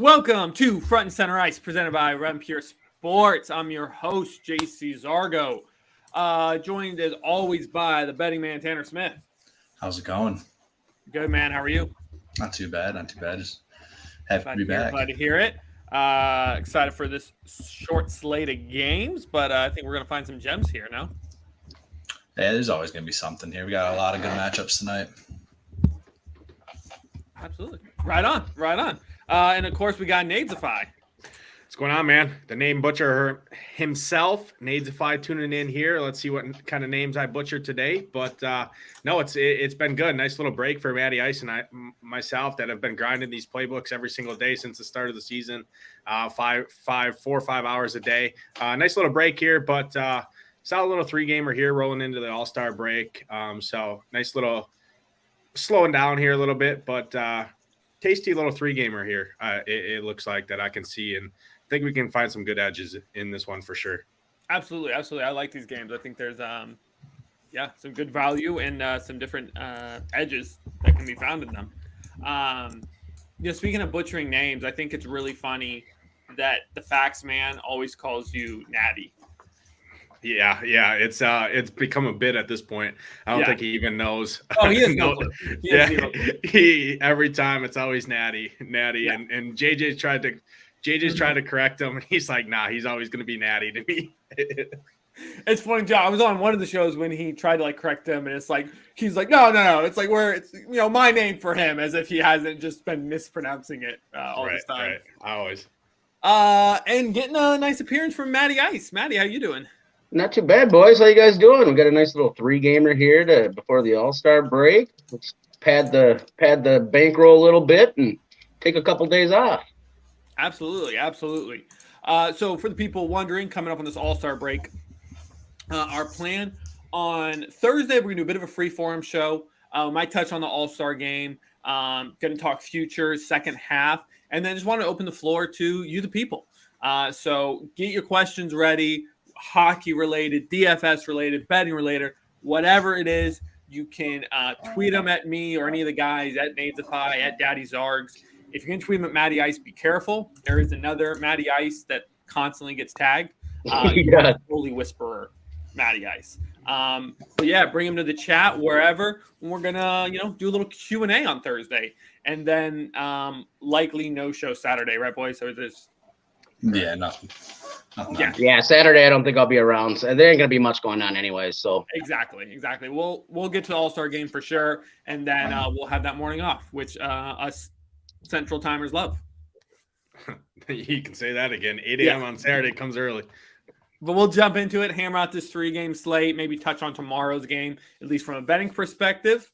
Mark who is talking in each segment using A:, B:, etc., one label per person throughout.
A: Welcome to Front and Center Ice, presented by Run Pure Sports. I'm your host, JC Zargo, joined as always by the betting man, Tanner Smith.
B: How's it going?
A: Good, man. How are you?
B: Not too bad. Just happy to be back.
A: Glad to hear it. Excited for this short slate of games, but I think we're going to find some gems here now.
B: Yeah, there's always going to be something here. We got a lot of good matchups tonight.
A: Absolutely. Right on. And, of course, we got Nadesify.
C: What's going on, man? The name butcher himself, Nadesify, tuning in here. Let's see what kind of names I butchered today. But, no, it's been good. Nice little break for Matty Ice and myself that have been grinding these playbooks every single day since the start of the season, 4 or 5 hours a day. Nice little break here, but solid little 3-gamer here rolling into the All-Star break. So nice little slowing down here a little bit, but tasty little 3-gamer here. It looks like that I can see, and I think we can find some good edges in this one for sure.
A: Absolutely. I like these games. I think there's some good value and some different edges that can be found in them. Speaking of butchering names, I think it's really funny that the Fax Man always calls you Natty.
C: Yeah, it's become a bit at this point. I don't think he even knows.
A: Oh, he has no clue.
C: He every time it's always Natty,
A: yeah.
C: and JJ's tried to correct him, and he's like, nah, he's always going to be Natty to me.
A: It's funny, John. I was on one of the shows when he tried to correct him, and it's like he's like, no. It's like it's my name for him, as if he hasn't just been mispronouncing it all this time.
C: Right. I always.
A: And getting a nice appearance from Matty Ice. Matty, how you doing?
D: Not too bad, boys. How you guys doing? We got a nice little 3-gamer here before the All-Star break. Let's pad the bankroll a little bit and take a couple days off.
A: Absolutely. So for the people wondering, coming up on this All-Star break, our plan on Thursday, we're going to do a bit of a free-form show. Might touch on the All-Star game. Going to talk futures, second half, and then just want to open the floor to you, the people. So get your questions ready. Hockey related, DFS related, betting related, whatever it is, you can tweet them at me or any of the guys at Nadesify, at Daddy Zargs. If you're going to tweet them at Matty Ice, be careful. There is another Matty Ice that constantly gets tagged. Holy Whisperer Matty Ice. But yeah, bring him to the chat wherever. We're gonna do a little Q&A on Thursday, and then likely no show Saturday, right, boys? So there's
B: nothing.
D: Yeah, Saturday I don't think I'll be around. So there ain't gonna be much going on anyways. So
A: exactly. We'll get to the All-Star game for sure, and then we'll have that morning off, which us Central Timers love.
C: You can say that again. 8 a.m. on Saturday comes early.
A: But we'll jump into it, hammer out this 3-game slate, maybe touch on tomorrow's game, at least from a betting perspective.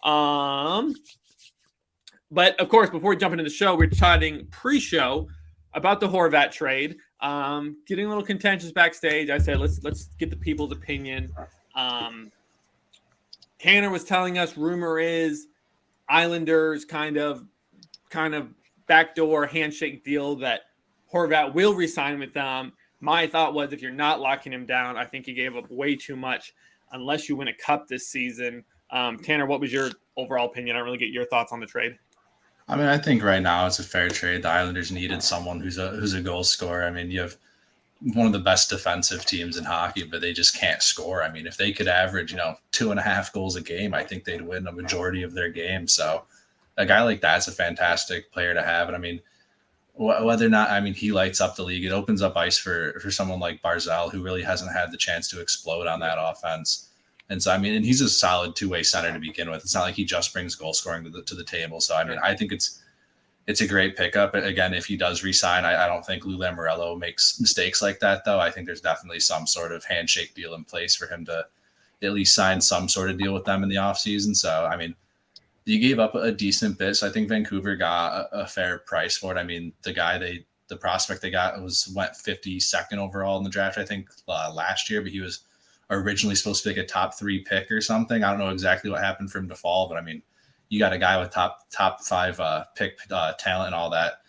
A: But of course, before we jump into the show, we're chatting pre-show about the Horvat trade. Getting a little contentious backstage. I said, let's get the people's opinion. Tanner was telling us, rumor is Islanders kind of backdoor handshake deal that Horvat will re-sign with them. My thought was, if you're not locking him down, I think he gave up way too much unless you win a cup this season. Tanner, what was your overall opinion? I don't really get your thoughts on the trade.
B: I mean, I think right now it's a fair trade. The Islanders needed someone who's a goal scorer. I mean, you have one of the best defensive teams in hockey, but they just can't score. I mean, if they could average, 2.5 goals a game, I think they'd win a majority of their games. So a guy like that's a fantastic player to have. And I mean, whether or not, he lights up the league. It opens up ice for someone like Barzal, who really hasn't had the chance to explode on that offense. And so, and he's a solid 2-way center to begin with. It's not like he just brings goal scoring to the table. So, I think it's a great pickup. Again, if he does re-sign, I don't think Lou Lamoriello makes mistakes like that, though. I think there's definitely some sort of handshake deal in place for him to at least sign some sort of deal with them in the offseason. So, you gave up a decent bit. So I think Vancouver got a fair price for it. The prospect they got went 52nd overall in the draft, I think, last year, but he was originally supposed to be like a top 3 pick or something. I don't know exactly what happened for him to fall, but you got a guy with top 5 pick talent and all that.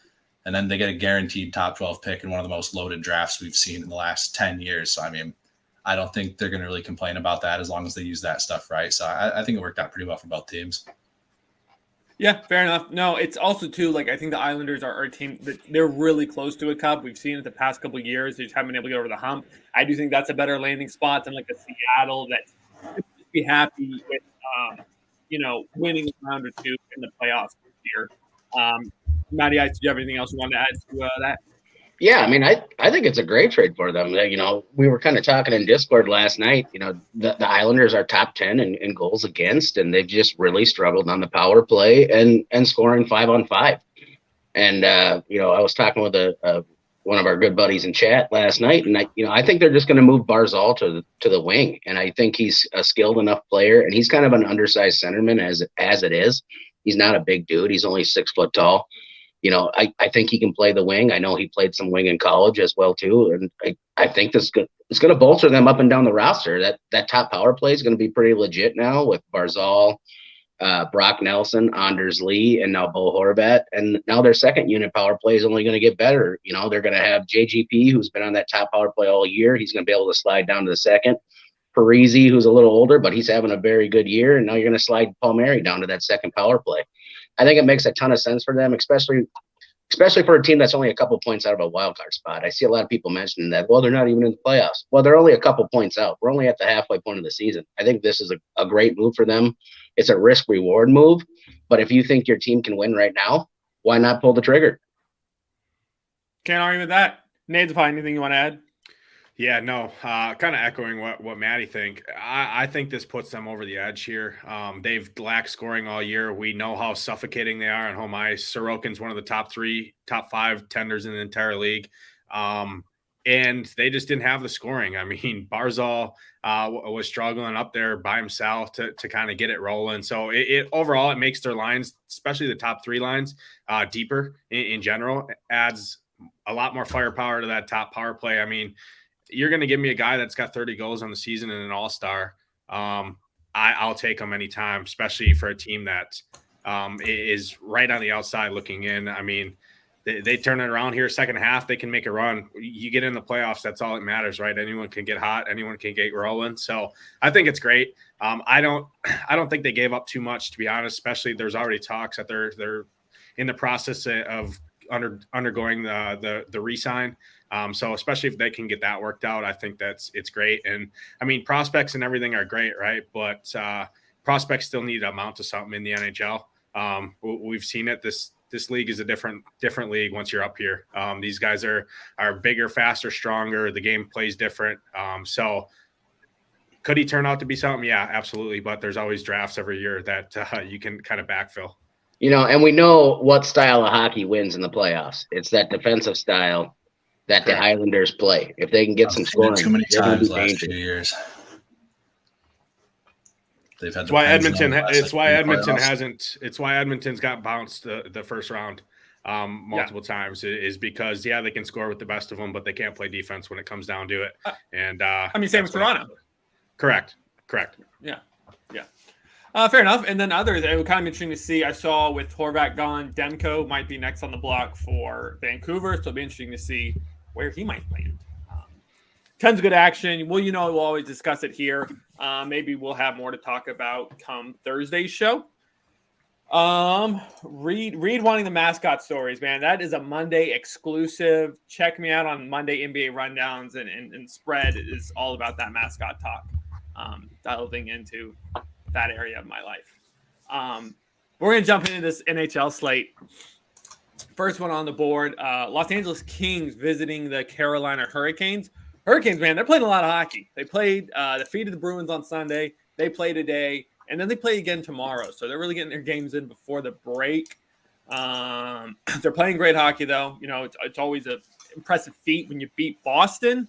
B: And then they get a guaranteed top 12 pick in one of the most loaded drafts we've seen in the last 10 years. So, I don't think they're going to really complain about that as long as they use that stuff right. So I think it worked out pretty well for both teams.
A: Yeah, fair enough. No, it's also too like I think the Islanders are a team that they're really close to a cup. We've seen it the past couple of years. They just haven't been able to get over the hump. I do think that's a better landing spot than like a Seattle that should just be happy with winning a round or two in the playoffs this year. Matty, do you have anything else you want to add to that?
D: Yeah, I mean, I think it's a great trade for them. We were kind of talking in Discord last night. The Islanders are top 10 in goals against, and they've just really struggled on the power play and scoring 5-on-5. And I was talking with one of our good buddies in chat last night, and I think they're just going to move Barzal to the wing, and I think he's a skilled enough player, and he's kind of an undersized centerman as it is. He's not a big dude. He's only 6 foot tall. I think he can play the wing. I know he played some wing in college as well too, and I think it's going to bolster them up and down the roster. That top power play is going to be pretty legit now with Barzal, Brock Nelson, Anders Lee, and now Bo Horvat. And now their second unit power play is only going to get better. They're going to have JGP, who's been on that top power play all year. He's going to be able to slide down to the second. Parisi, who's a little older, but he's having a very good year. And now you're going to slide Palmieri down to that second power play. I think it makes a ton of sense for them, especially for a team that's only a couple points out of a wild card spot. I see a lot of people mentioning that, well, they're not even in the playoffs. Well, they're only a couple points out. We're only at the halfway point of the season. I think this is a great move for them. It's a risk-reward move, but if you think your team can win right now, why not pull the trigger?
A: Can't argue with that. Nate, anything you want to add?
C: Yeah, no, kind of echoing what Matty think. I think this puts them over the edge here. They've lacked scoring all year. We know how suffocating they are on home ice. Sorokin's one of the top 5 tenders in the entire league. And they just didn't have the scoring. I mean, Barzal was struggling up there by himself to kind of get it rolling. So overall, it makes their lines, especially the top 3 lines, deeper in general. It adds a lot more firepower to that top power play. I mean, you're going to give me a guy that's got 30 goals on the season and an all-star. I'll take him anytime, especially for a team that is right on the outside looking in. I mean, they turn it around here second half. They can make a run. You get in the playoffs. That's all that matters, right? Anyone can get hot. Anyone can get rolling. So I think it's great. I don't think they gave up too much, to be honest, especially there's already talks that they're in the process of undergoing the re-sign. So especially if they can get that worked out, I think it's great. And I mean, prospects and everything are great, right? But prospects still need to amount to something in the NHL. We've seen it. This league is a different league once you're up here. These guys are bigger, faster, stronger. The game plays different. So could he turn out to be something? Yeah, absolutely. But there's always drafts every year that you can kind of backfill.
D: And we know what style of hockey wins in the playoffs. It's that defensive style that the Islanders play. If they can get some scoring,
B: too many times last few years. They've had.
C: It's why Edmonton. It's why Edmonton hasn't. It's why Edmonton's got bounced the first round multiple times. Is because they can score with the best of them, but they can't play defense when it comes down to it. And
A: same with Toronto.
C: Correct.
A: Yeah. Fair enough. And then others, it was kind of interesting to see. I saw with Horvat gone, Demko might be next on the block for Vancouver. So it'll be interesting to see where he might land. Tons of good action. Well, we'll always discuss it here. Maybe we'll have more to talk about come Thursday's show. Reed wanting the mascot stories, man. That is a Monday exclusive. Check me out on Monday NBA rundowns and spread is all about that mascot talk. Diving into that area of my life. We're going to jump into this NHL slate. First one on the board, Los Angeles Kings visiting the Carolina Hurricanes. Hurricanes, man, they're playing a lot of hockey. They played, defeated the Bruins on Sunday. They play today, and then they play again tomorrow. So they're really getting their games in before the break. They're playing great hockey, though. It's always an impressive feat when you beat Boston.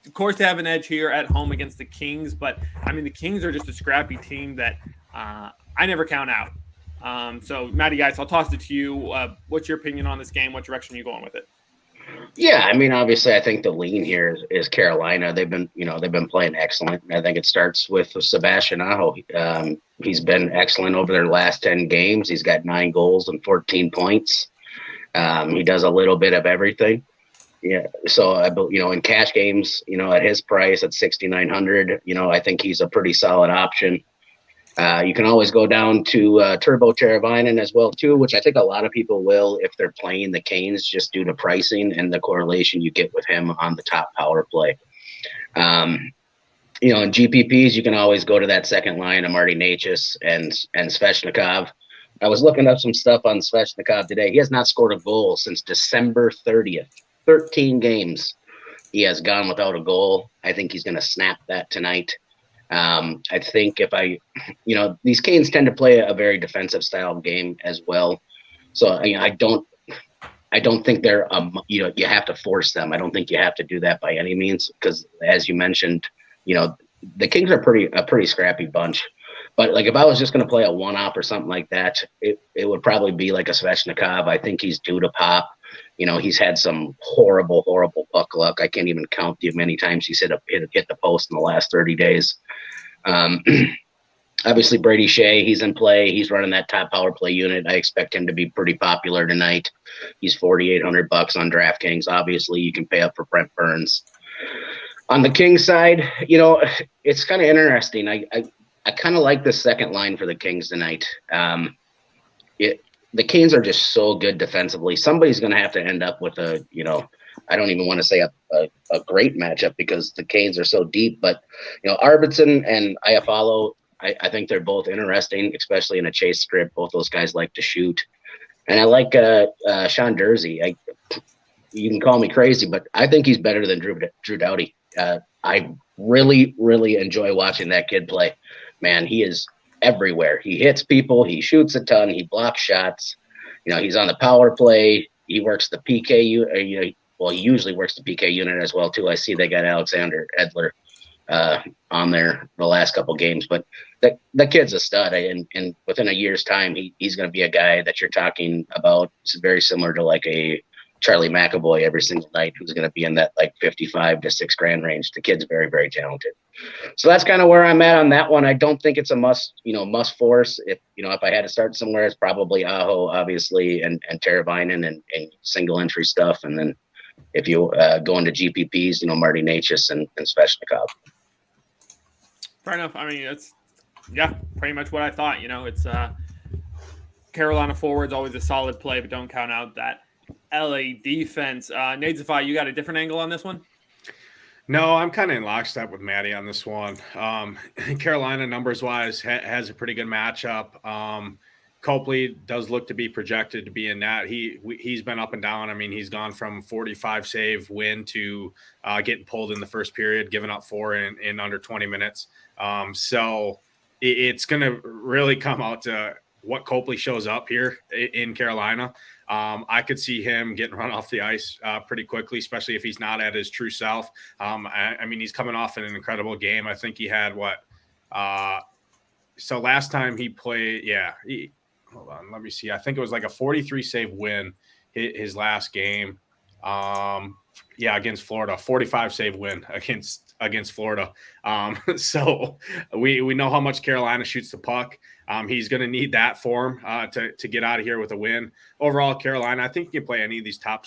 A: Of course, they have an edge here at home against the Kings, but the Kings are just a scrappy team that I never count out. So, Matty, guys, I'll toss it to you. What's your opinion on this game? What direction are you going with it?
D: Yeah, obviously, I think the lean here is Carolina. They've been playing excellent. I think it starts with Sebastian Aho. He's been excellent over their last 10 games. He's got 9 goals and 14 points. He does a little bit of everything. Yeah, so in cash games, at his price at $6,900, I think he's a pretty solid option. You can always go down to Turbo Teravainen as well too, which I think a lot of people will if they're playing the Canes just due to pricing and the correlation you get with him on the top power play. In GPPs, you can always go to that second line of Marty Necas and Svechnikov. I was looking up some stuff on Svechnikov today. He has not scored a goal since December 30th. 13 games he has gone without a goal. I think he's going to snap that tonight. I think these Canes tend to play a very defensive style of game as well. So I don't think they're you have to force them. I don't think you have to do that by any means because, as you mentioned, the Kings are a pretty scrappy bunch. But like if I was just going to play a one-off or something like that, it would probably be like a Svechnikov. I think he's due to pop. He's had some horrible puck luck. I can't even count the many times he's hit the post in the last 30 days. Obviously, Brady Shea, he's in play. He's running that top power play unit. I expect him to be pretty popular tonight. He's $4,800 on DraftKings. Obviously, you can pay up for Brent Burns. On the Kings side, it's kind of interesting. I kind of like the second line for the Kings tonight. The Canes are just so good defensively. Somebody's going to have to end up with I don't even want to say a great matchup because the Canes are so deep. But, Arvidsson and Iafallo, I think they're both interesting, especially in a chase script. Both those guys like to shoot. And I like Sean Durzi. You can call me crazy, but I think he's better than Drew Doughty. I really, really enjoy watching that kid play. Man, he is everywhere. He hits people. He shoots a ton. He blocks shots. He's on the power play. He works the PK unit. He usually works the PK unit as well too. I see they got Alexander Edler on there the last couple games, but that kid's a stud. And within a year's time, he's going to be a guy that you're talking about. It's very similar to like a Charlie McAvoy every single night, who's going to be in that like 55 to $6,000 range. The kid's very, very talented. So that's kind of where I'm at on that one. I don't think it's a must force. If I had to start somewhere, it's probably Aho, obviously, and Teravainen and single entry stuff. And then if you go into GPPs, Marty Necas and Svechnikov.
A: Fair enough. I mean, it's pretty much what I thought. It's Carolina forwards always a solid play, but don't count out that LA defense. Nadesify, you got a different angle on this one?
C: No, I'm kind of in lockstep with Matty on this one. Carolina, numbers-wise, has a pretty good matchup. Copley does look to be projected to be in that. He's been up and down. I mean, he's gone from 45 save win to getting pulled in the first period, giving up 4 in under 20 minutes. So it's going to really come out to what Copley shows up here in Carolina. I could see him getting run off the ice pretty quickly, especially if he's not at his true self. I mean, he's coming off an incredible game. I think he had so last time he played, hold on, let me see. I think it was like a 43 save win his last game. Against Florida, 45 save win against Florida. So we know how much Carolina shoots the puck. He's going to need that form to get out of here with a win. Overall, Carolina, I think you can play any of these top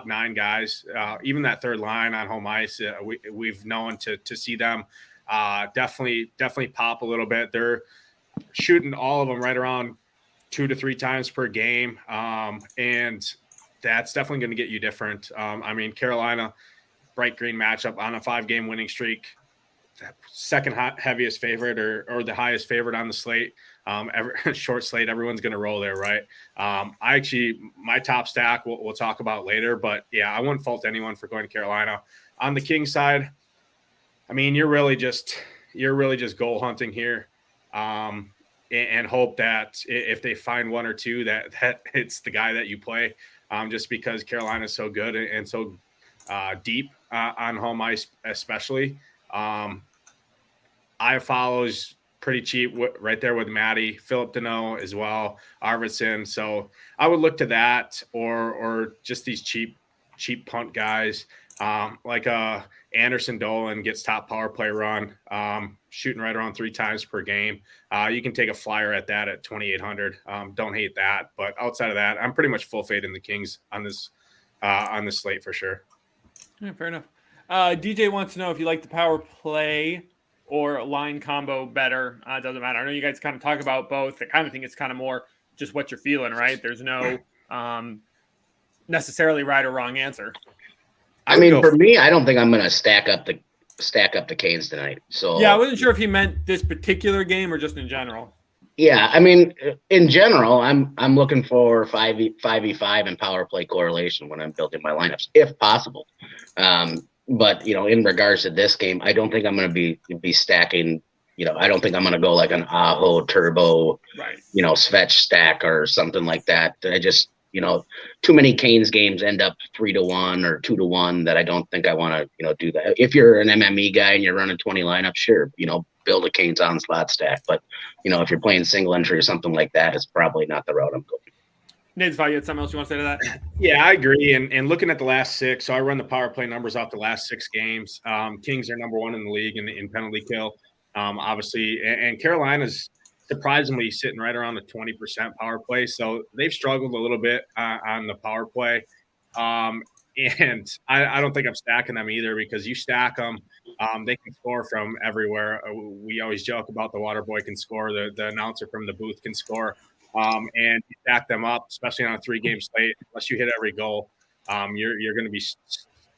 C: 9 guys. Even that third line on home ice, we've known to see them definitely pop a little bit. They're shooting all of them right around 2 to 3 times per game, and that's definitely going to get you different. I mean, Carolina, bright green matchup on a 5-game winning streak. Second heaviest favorite or the highest favorite on the slate. Short slate, everyone's going to roll there, right? My top stack we'll talk about later, but I wouldn't fault anyone for going to Carolina. On the Kings side, I mean, you're really just goal hunting here, and hope that if they find one or two that it's the guy that you play, just because Carolina is so good and so deep on home ice, especially. I follows pretty cheap right there with Matty, Philip Deneau as well, Arvidsson. So I would look to that or just these cheap punt guys, like Anderson Dolan gets top power play run, shooting right around 3 times per game. You can take a flyer at that at 2,800. Don't hate that, but outside of that, I'm pretty much full fade in the Kings on this slate for sure.
A: Yeah, fair enough. DJ wants to know if you like the power play or line combo better? It doesn't matter. I know you guys kind of talk about both. I kind of think it's kind of more just what you're feeling, right? There's no necessarily right or wrong answer.
D: I mean, for me, I don't think I'm going to stack up the Canes tonight. So
A: yeah, I wasn't sure if he meant this particular game or just in general.
D: Yeah, I mean, in general, I'm looking for 5v5 and power play correlation when I'm building my lineups, if possible. But in regards to this game, I don't think I'm going to be stacking. I don't think I'm going to go like an Aho Turbo,
A: right?
D: Svetch stack or something like that. I just too many Canes games end up 3-1 or 2-1 that I don't think I want to do that. If you're an MME guy and you're running 20 lineups, sure, build a Canes onslaught stack. But if you're playing single entry or something like that, it's probably not the route I'm going.
A: Nate's you had something else you want to say to that?
C: Yeah, I agree. And looking at the last 6, so I run the power play numbers off the last 6 games. Kings are number 1 in the league in penalty kill, obviously, and Carolina's surprisingly sitting right around the 20% power play. So they've struggled a little bit on the power play. And I don't think I'm stacking them either, because you stack them, they can score from everywhere. We always joke about the water boy can score, the announcer from the booth can score. And you stack them up, especially on a 3-game slate. Unless you hit every goal, you're going to be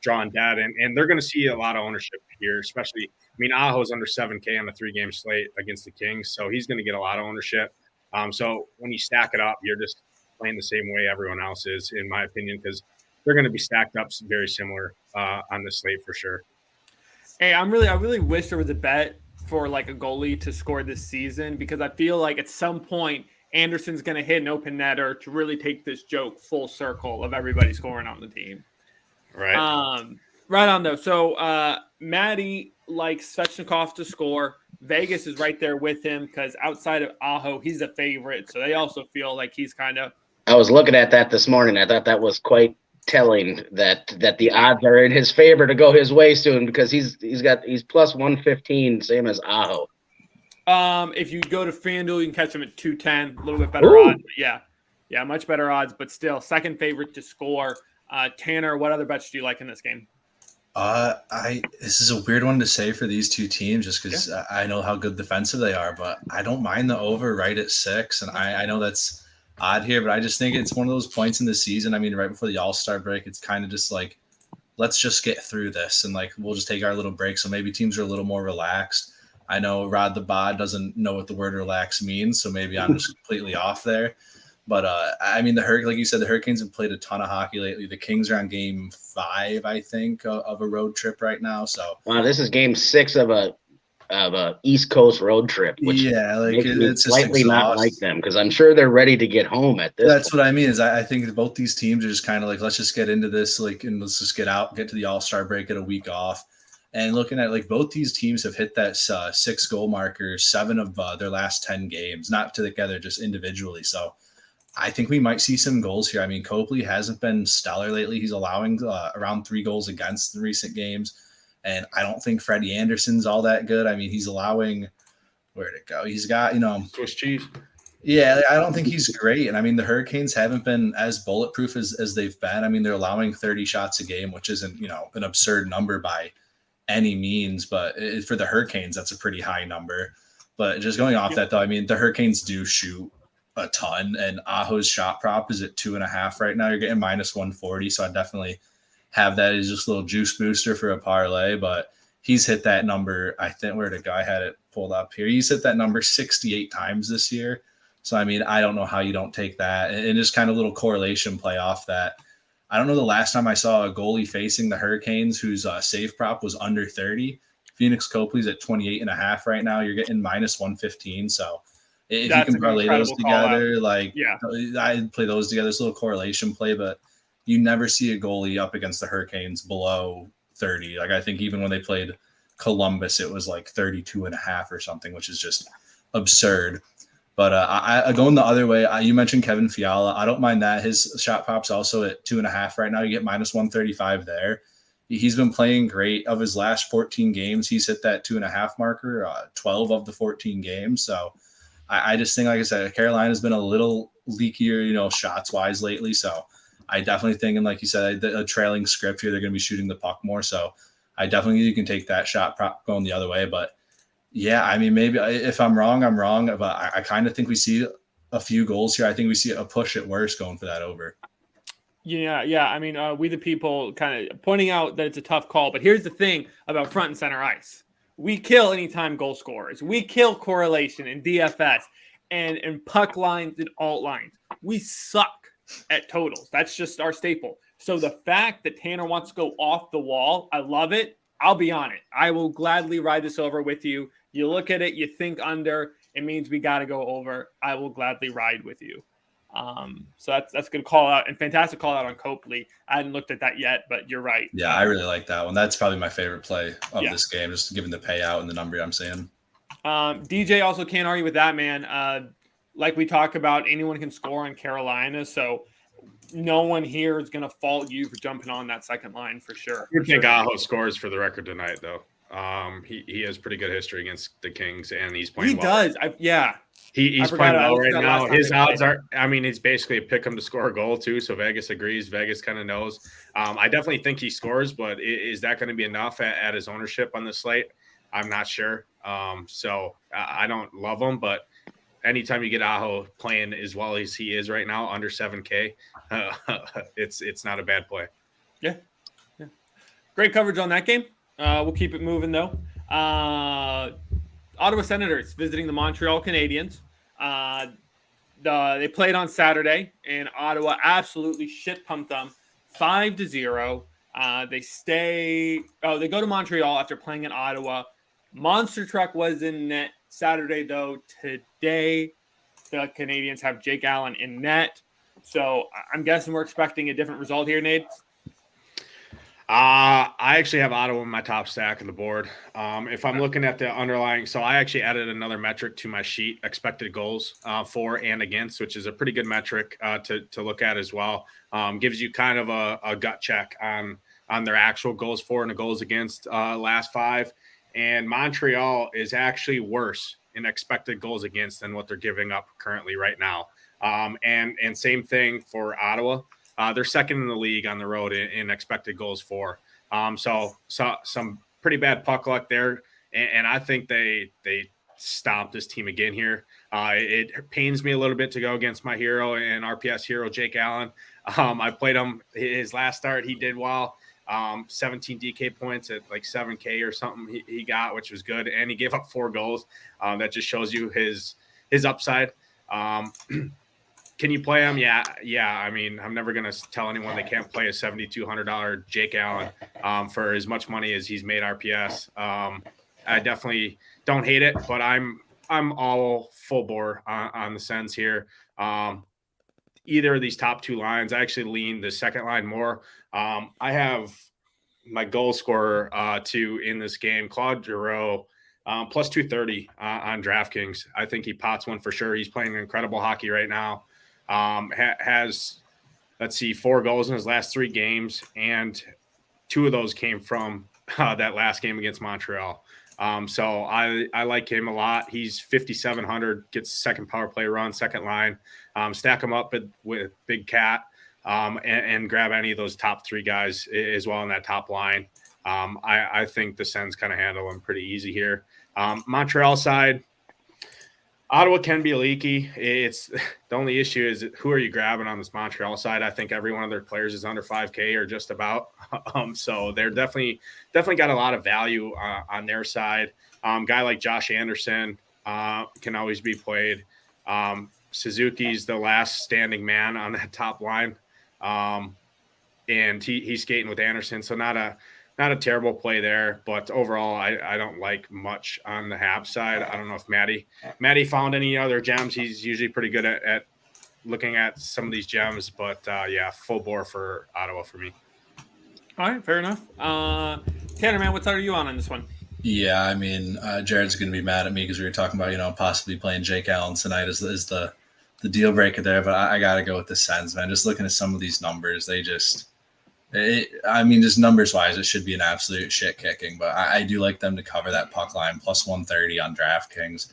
C: drawn dead. And they're going to see a lot of ownership here, especially – I mean, Aho's under 7K on the 3-game slate against the Kings, so he's going to get a lot of ownership. So when you stack it up, you're just playing the same way everyone else is, in my opinion, because they're going to be stacked up very similar on the slate for sure.
A: Hey, I really wish there was a bet for like a goalie to score this season, because I feel like at some point Anderson's going to hit an open netter to really take this joke full circle of everybody scoring on the team.
C: Right.
A: Right on though. So Matty likes Svechnikov to score. Vegas is right there with him because outside of Aho, he's a favorite. So they also feel like he's kind of.
D: I was looking at that this morning. I thought that was quite telling that the odds are in his favor to go his way soon, because he's plus 115, same as Aho.
A: If you go to FanDuel, you can catch him at 210, a little bit better odds. But yeah, much better odds, but still second favorite to score. Tanner, what other bets do you like in this game?
B: This is a weird one to say for these two teams, just because I know how good defensive they are, but I don't mind the over right at 6. And I know that's odd here, but I just think it's one of those points in the season. I mean, right before the All-Star break, it's kind of just like, let's just get through this and like we'll just take our little break. So maybe teams are a little more relaxed. I know Rod the Bod doesn't know what the word relax means, so maybe I'm just completely off there. But I mean, like you said, the Hurricanes have played a ton of hockey lately. The Kings are on game 5, I think, of a road trip right now. So
D: this is game 6 of a East Coast road trip, which it's slightly not like them, because I'm sure they're ready to get home at this.
B: That's what I mean. Is I think both these teams are just kind of like, let's just get into this, like, and let's just get to the All-Star break, get a week off. And looking at like both these teams have hit that 6 goal marker 7 of their last 10 games, not together, just individually. So I think we might see some goals here. I mean, Copley hasn't been stellar lately. He's allowing around 3 goals against in recent games. And I don't think Freddie Anderson's all that good. I mean, he's allowing – where'd it go? He's got,
C: Swiss cheese.
B: Yeah, I don't think he's great. And, I mean, the Hurricanes haven't been as bulletproof as they've been. I mean, they're allowing 30 shots a game, which isn't, an absurd number by any means. But for the Hurricanes, that's a pretty high number. But just going off that, though, I mean, the Hurricanes do shoot a ton. And Aho's shot prop is at 2.5 right now. You're getting minus 140, so I definitely – have that as just a little juice booster for a parlay, but he's hit that number. I think where the guy had it pulled up here. He's hit that number 68 times this year. So, I mean, I don't know how you don't take that, and just kind of a little correlation play off that. I don't know the last time I saw a goalie facing the Hurricanes whose save prop was under 30. Phoenix Copley's at 28.5 right now. You're getting minus 115. So if you can parlay those together, I'd play those together. It's a little correlation play, but you never see a goalie up against the Hurricanes below 30. Like, I think even when they played Columbus, it was like 32.5 or something, which is just absurd. But I going the other way. You mentioned Kevin Fiala. I don't mind that. His shot pop's also at 2.5 right now. You get minus 135 there. He's been playing great. Of his last 14 games, he's hit that 2.5 marker, 12 of the 14 games. So I just think, like I said, Carolina's been a little leakier, shots-wise lately. So I definitely think, and like you said, a trailing script here, they're going to be shooting the puck more. So I definitely think you can take that shot prop going the other way. But Yeah, I mean, maybe if I'm wrong, I'm wrong, but I kind of think we see a few goals here. I think we see a push at worst going for that over.
A: Yeah. I mean, we the people kind of pointing out that it's a tough call, but here's the thing about front and center ice: we kill anytime goal scorers. We kill correlation and DFS and puck lines and alt lines. We suck at totals. That's just our staple. So the fact that Tanner wants to go off the wall, I love it. I'll be on it. I will gladly ride this over with you. You look at it, you think under. It means we got to go over. I will gladly ride with you. So that's a good call out and fantastic call out on Copley. I hadn't looked at that yet, but you're right.
B: Yeah, I really like that one. That's probably my favorite play of this game, just given the payout and the number I'm seeing.
A: DJ also can't argue with that, man. Like we talk about, anyone can score in Carolina, so no one here is going to fault you for jumping on that second line for sure.
C: I think Aho scores for the record tonight, though. He has pretty good history against the Kings, and he's playing well.
A: He does.
C: He's playing well right now. His odds are, I mean, it's basically a pick him to score a goal too. So Vegas agrees. Vegas kind of knows. I definitely think he scores, but is that going to be enough at his ownership on the slate? I'm not sure. So I don't love him, but anytime you get Aho playing as well as he is right now, under 7K, it's not a bad play.
A: Yeah. Great coverage on that game. We'll keep it moving though. Ottawa Senators visiting the Montreal Canadiens. They played on Saturday, and Ottawa absolutely shit pumped them 5-0. They go to Montreal after playing in Ottawa. Monster Truck was in net Saturday, though. Today, the Canadiens have Jake Allen in net. So I'm guessing we're expecting a different result here, Nate.
C: I actually have Ottawa in my top stack of the board. If I'm looking at the underlying, so I actually added another metric to my sheet, expected goals for and against, which is a pretty good metric to look at as well. Gives you kind of a gut check on their actual goals for and the goals against last five. And Montreal is actually worse in expected goals against than what they're giving up currently right now. And same thing for Ottawa. They're second in the league on the road in expected goals for. So some pretty bad puck luck there. And I think they stomped this team again here. It pains me a little bit to go against my hero and RPS hero, Jake Allen. I played him his last start. He did well. 17 DK points at like 7K or something he got, which was good. And he gave up 4 goals. That just shows you his upside. Can you play him? Yeah. I mean, I'm never going to tell anyone they can't play a $7,200 Jake Allen for as much money as he's made RPS. I definitely don't hate it, but I'm all full bore on the Sens here. Either of these top 2 lines, I actually lean the second line more. I have my goal scorer in this game, Claude Giroux, plus 230 on DraftKings. I think he pots one for sure. He's playing incredible hockey right now. Has 4 goals in his last 3 games, and 2 of those came from that last game against Montreal. So I like him a lot. He's 5,700, gets second power play run, second line. Stack him up with Big Cat and grab any of those top 3 guys as well in that top line. I think the Sens kind of handle him pretty easy here. Montreal side, Ottawa can be leaky. It's the only issue is who are you grabbing on this Montreal side? I think every one of their players is under 5K or just about. So they're definitely got a lot of value on their side. Guy like Josh Anderson can always be played. Suzuki's the last standing man on that top line, and he's skating with Anderson. So not a terrible play there, but overall, I don't like much on the Habs side. I don't know if Matty found any other gems. He's usually pretty good at looking at some of these gems, but full bore for Ottawa for me.
A: All right, fair enough. Tanner, man, what side are you on this one?
B: Yeah, I mean, Jared's going to be mad at me because we were talking about, possibly playing Jake Allen tonight is the deal breaker there, but I got to go with the Sens, man. Just looking at some of these numbers, just numbers wise, it should be an absolute shit kicking, but I do like them to cover that puck line plus 130 on DraftKings.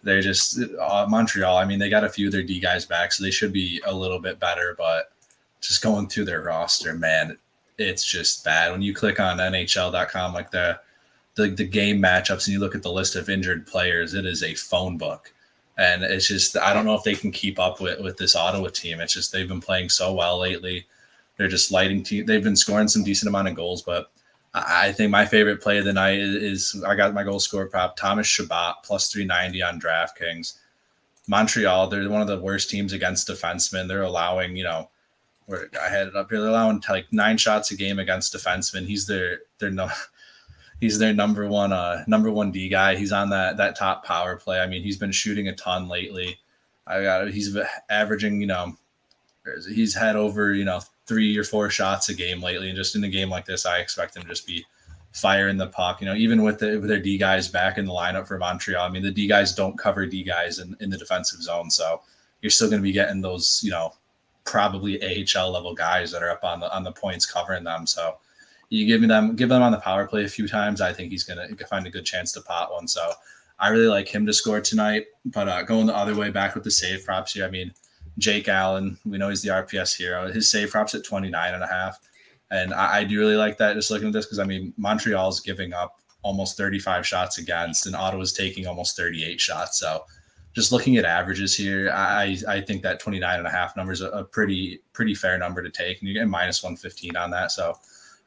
B: They're just Montreal. I mean, they got a few of their D guys back, so they should be a little bit better, but just going through their roster, man, it's just bad. When you click on NHL.com, like the the game matchups and you look at the list of injured players, it is a phone book. And it's just, I don't know if they can keep up with this Ottawa team. It's just, they've been playing so well lately. They're just they've been scoring some decent amount of goals, but I think my favorite play of the night is I got my goal scorer prop, Thomas Chabot, plus 390 on DraftKings. Montreal, they're one of the worst teams against defensemen. They're allowing, where I had it up here, they're allowing like 9 shots a game against defensemen. He's their number one D guy. He's on that top power play. I mean, he's been shooting a ton lately. He's averaging, he's had over, 3 or 4 shots a game lately. And just in a game like this, I expect him to just be firing the puck, even with their D guys back in the lineup for Montreal. I mean, the D guys don't cover D guys in the defensive zone. So you're still going to be getting those, probably AHL level guys that are up on the points covering them. So you give them on the power play a few times. I think he's going to find a good chance to pot one. So I really like him to score tonight, but going the other way back with the save props here. I mean, Jake Allen, we know he's the RPS hero. His save props at 29.5. And I do really like that just looking at this because, I mean, Montreal's giving up almost 35 shots against and Ottawa's taking almost 38 shots. So just looking at averages here, I think that 29.5 number is a pretty fair number to take. And you get minus 115 on that. So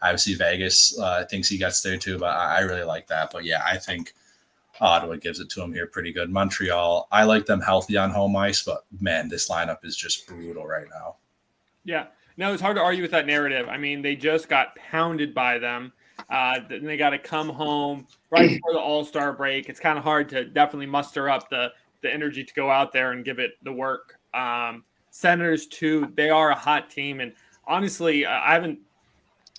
B: obviously Vegas thinks he gets there too, but I really like that. But yeah, I think Ottawa gives it to him here pretty good. Montreal, I like them healthy on home ice, but man, this lineup is just brutal right now.
A: Yeah. No, it's hard to argue with that narrative. I mean, they just got pounded by them. Then they got to come home right before the All-Star break. It's kind of hard to definitely muster up the energy to go out there and give it the work. Senators, too, they are a hot team. And honestly, I haven't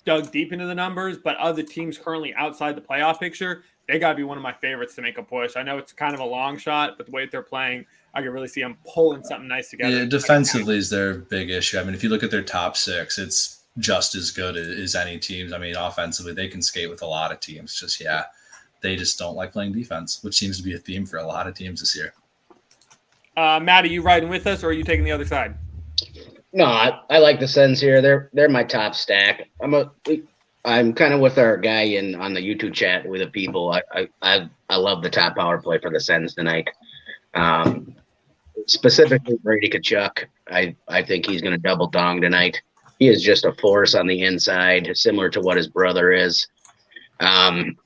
A: dug deep into the numbers, but other teams currently outside the playoff picture, they got to be one of my favorites to make a push. I know it's kind of a long shot, but the way they're playing, I can really see them pulling something nice together.
B: Yeah, defensively is their big issue. I mean, if you look at their top 6, it's just as good as any teams. I mean, offensively, they can skate with a lot of teams. They just don't like playing defense, which seems to be a theme for a lot of teams this year.
A: Matty, you riding with us, or are you taking the other side?
D: No, I like the Sens here. They're my top stack. I'm kind of with our guy on the YouTube chat with the people. I love the top power play for the Sens tonight. Specifically Brady Tkachuk. I think he's going to double dong tonight. He is just a force on the inside, similar to what his brother is. And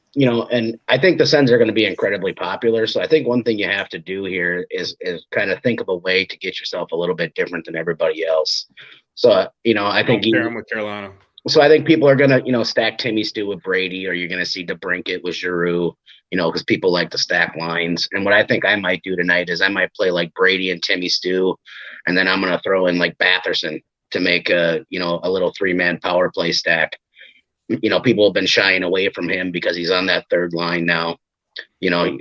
D: I think the Sens are going to be incredibly popular. So I think one thing you have to do here is kind of think of a way to get yourself a little bit different than everybody else. So, I think
C: with Carolina.
D: So I think people are going to, stack Timmy Stew with Brady, or you're going to see DeBrincat with Giroux, because people like to stack lines. And what I think I might do tonight is I might play like Brady and Timmy Stew, and then I'm going to throw in like Batherson to make a little 3-man power play stack. People have been shying away from him because he's on that third line now,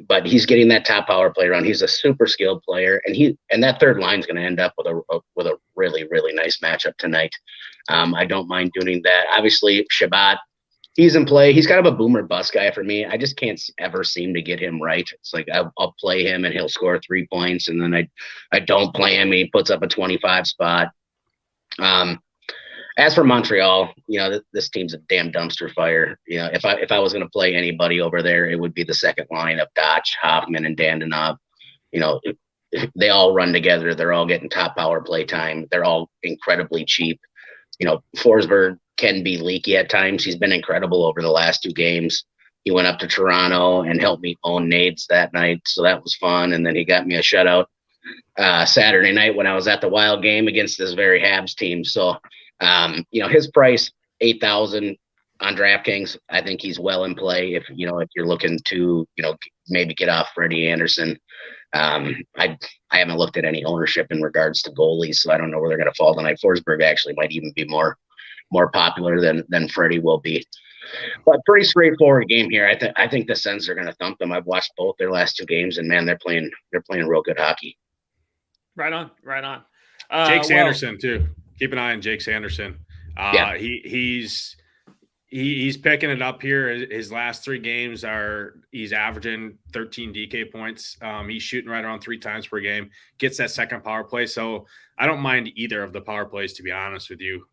D: but he's getting that top power play run. He's a super skilled player, and that third line is going to end up with a really, really nice matchup tonight. I don't mind doing that. Obviously, Chabot, he's in play. He's kind of a boomer bust guy for me. I just can't ever seem to get him right. It's like I'll play him and he'll score 3 points, and then I don't play him. He puts up a 25 spot. As for Montreal, this team's a damn dumpster fire. If I was going to play anybody over there, it would be the second line of Dotch, Hoffman, and Dandanov. They all run together. They're all getting top power play time. They're all incredibly cheap. Forsberg can be leaky at times. He's been incredible over the last 2 games. He went up to Toronto and helped me own Nades that night, so that was fun. And then he got me a shutout Saturday night when I was at the Wild game against this very Habs team. So, his price, $8,000 on DraftKings. I think he's well in play if you're looking to, maybe get off Freddie Anderson. I haven't looked at any ownership in regards to goalies, so I don't know where they're going to fall tonight. Forsberg actually might even be more popular than Freddie will be. But pretty straightforward game here. I think the Sens are going to thump them. I've watched both their last 2 games, and man, they're playing real good hockey.
A: Right on.
C: Jake Sanderson too. Keep an eye on Jake Sanderson.
D: Yeah.
C: He's He's picking it up here. His last 3 games he's averaging 13 DK points. He's shooting right around 3 times per game, gets that second power play. So I don't mind either of the power plays, to be honest with you,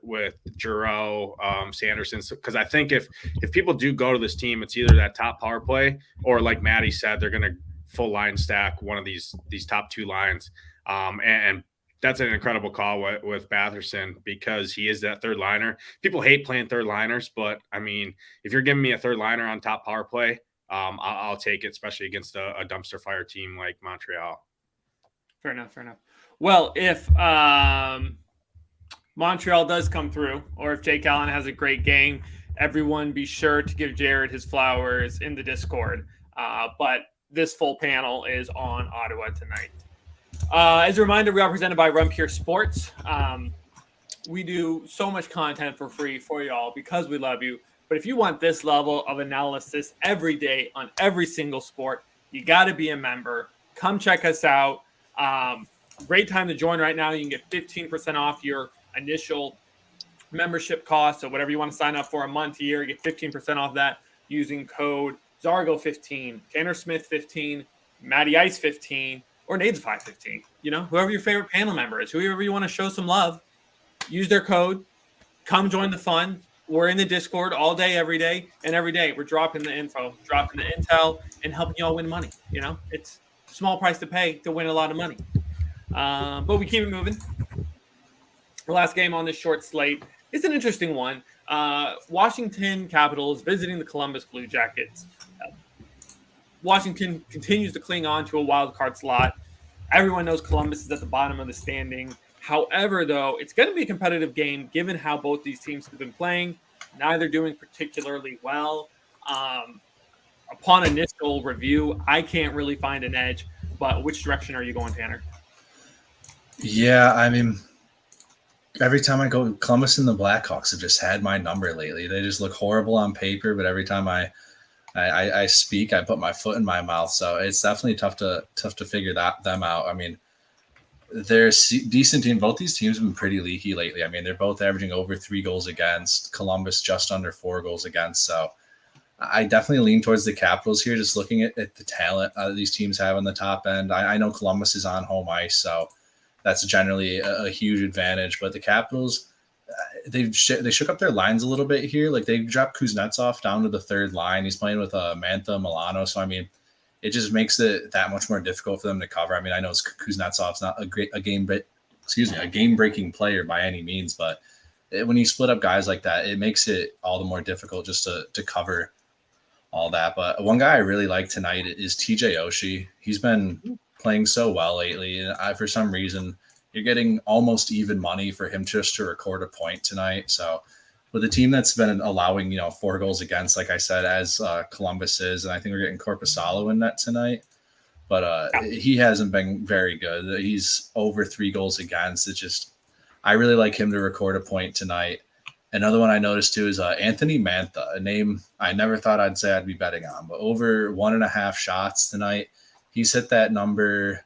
C: with Giroux, Sanderson. Because I think if people do go to this team, it's either that top power play or, like Matty said, they're going to full line stack one of these top 2 lines. And that's an incredible call with Batherson because he is that third liner. People hate playing third liners, but I mean, if you're giving me a third liner on top power play, I'll take it, especially against a dumpster fire team like Montreal.
A: Fair enough. Well, if Montreal does come through, or if Jake Allen has a great game, everyone be sure to give Jared his flowers in the Discord. But this full panel is on Ottawa tonight. As a reminder, we are presented by Run Pure Sports. We do so much content for free for y'all because we love you. But if you want this level of analysis every day on every single sport, you got to be a member. Come check us out. Great time to join right now. You can get 15% off your initial membership cost. So whatever you want to sign up for a month, a year, get 15% off that using code Zargo15, Tanner Smith 15, Matty Ice 15. Or Nadesify 15, whoever your favorite panel member is, whoever you want to show some love, use their code, come join the fun. We're in the Discord all day, every day, and every day we're dropping the info, dropping the intel, and helping y'all win money. It's a small price to pay to win a lot of money. But we keep it moving. The last game on this short slate is an interesting one. Washington Capitals visiting the Columbus Blue Jackets. Washington continues to cling on to a wild card slot. Everyone knows Columbus is at the bottom of the standing. However, though, it's going to be a competitive game given how both these teams have been playing. Neither doing particularly well. Upon initial review, I can't really find an edge. But which direction are you going, Tanner?
B: Yeah, I mean, every time I go, Columbus and the Blackhawks have just had my number lately. They just look horrible on paper, but every time I speak, I put my foot in my mouth. So it's definitely tough to figure them out. I mean, they're a decent team. Both these teams have been pretty leaky lately. I mean, they're both averaging over 3 goals against. Columbus just under 4 goals against. So I definitely lean towards the Capitals here, just looking at the talent these teams have on the top end. I know Columbus is on home ice, so that's generally a huge advantage. But the Capitals, they shook up their lines a little bit here. Like they dropped Kuznetsov down to the third line. He's playing with Mantha Milano. So I mean, it just makes it that much more difficult for them to cover. I mean, I know Kuznetsov's not a game-breaking player by any means, but when you split up guys like that, it makes it all the more difficult just to cover all that. But one guy I really like tonight is TJ Oshie. He's been playing so well lately, and for some reason, you're getting almost even money for him just to record a point tonight. So with a team that's been allowing, 4 goals against, like I said, as Columbus is, and I think we're getting Korpisalo in net tonight, but he hasn't been very good. He's over 3 goals against. It's just, I really like him to record a point tonight. Another one I noticed too is Anthony Mantha, a name I never thought I'd say I'd be betting on, but over 1.5 shots tonight. He's hit that number,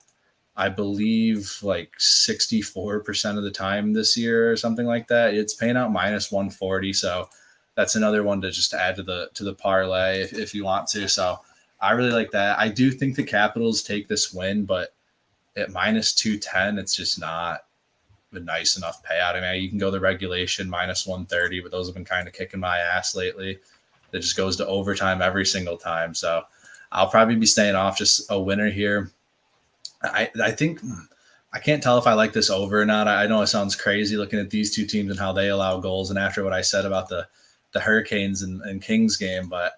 B: I believe, like 64% of the time this year or something like that. It's paying out minus 140. So that's another one to just add to the parlay if you want to. So I really like that. I do think the Capitals take this win, but at minus 210, it's just not a nice enough payout. I mean, you can go the regulation minus 130, but those have been kind of kicking my ass lately. It just goes to overtime every single time. So I'll probably be staying off. Just a winner here. I think I can't tell if I like this over or not. I know it sounds crazy looking at these two teams and how they allow goals, and after what I said about the Hurricanes and Kings game, but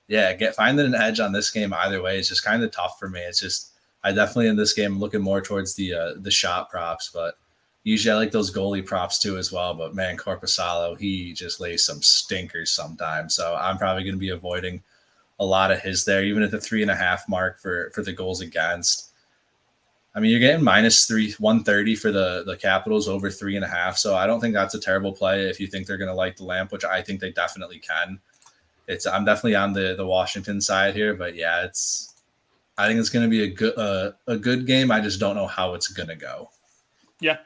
B: yeah, finding an edge on this game either way is just kind of tough for me. It's just I definitely in this game looking more towards the shot props, but usually I like those goalie props too as well. But man, Korpisalo, he just lays some stinkers sometimes, so I'm probably going to be avoiding a lot of his there, even at the 3.5 mark for the goals against. I mean, you're getting minus 130 for the Capitals over 3.5. So I don't think that's a terrible play if you think they're going to light the lamp, which I think they definitely can. I'm definitely on the Washington side here, but yeah, I think it's going to be a good game. I just don't know how it's going to go.
A: Yeah,